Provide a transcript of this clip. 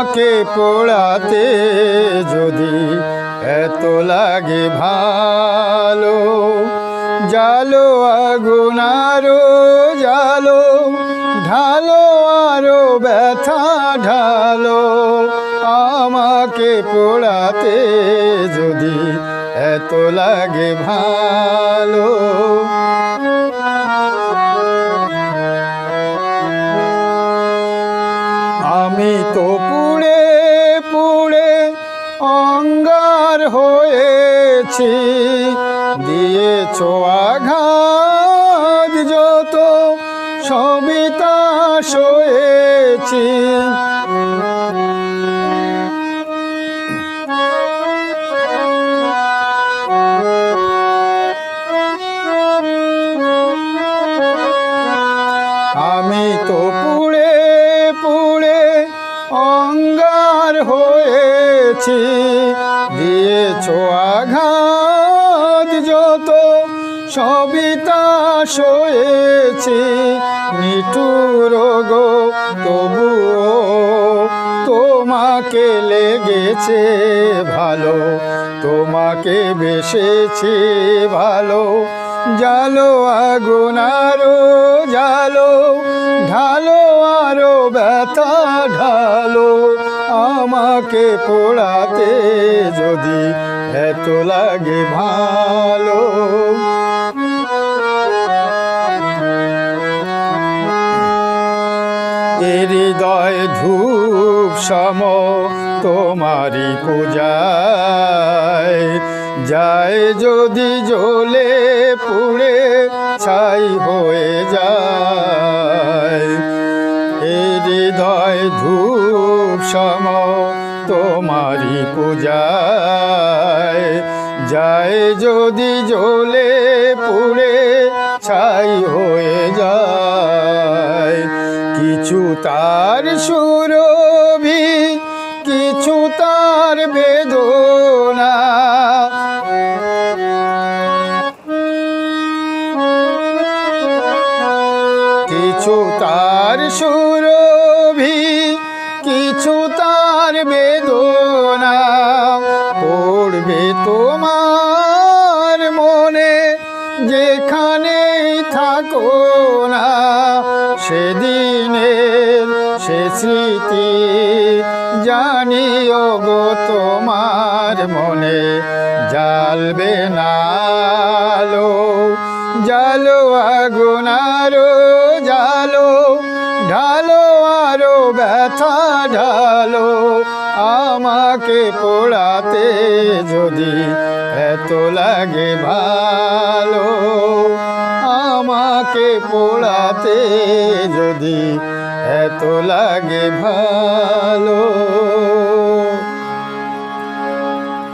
আমাকে পোড়াতে যদি এত লাগে ভালো, জালো আগুন আরো জালো, ঢালো আরো ব্যথা ঢালো। আমাকে পোড়াতে যদি এত লাগে ভালো। আমি তো পুড়ে পুড়ে অঙ্গার হয়েছি, দিয়েছো আঘাত যত সবিতা সয়েছি। আমি তো পুড়ে পুড়ে অঙ্গার হয়েছি, দিয়েছো আঘাত যত সবিতা সয়েছি। নিঠুর গো তবুও তোমাকে লেগেছে ভালো, তোমাকে বেসেছি ভালো। জালো আগুন আরো জালো, ঢালো আরো ব্যথা ঢালো। আমাকে পোড়াতে যদি এত লাগে ভালো। হৃদয় ধূপ সম তোমারি পূজায়, যায় যদি জ্বলে পুড়ে ছাই হয়ে যায়। হৃদয় ধূপ সম তোমারি পূজায়, যায় যদি জ্বলে পুড়ে ছাই হয়ে যায়। কিছু তার সুরভি, কিছু তার বেদনা, কিছু তার সুরভি, কিছু তার বেদনা। পড়বে তোমার মনে যেখানেই থাকো না, সেদিনের সে স্মৃতি জানিও গো তোমার মনে জ্বালবে না আলো। জালো আগুন আরো জালো, ঢালো আরো ব্যথা ঢালো। আমাকে পোড়াতে যদি এত লাগে ভালো, আমাকে পোড়াতে যদি এত লাগে ভালো।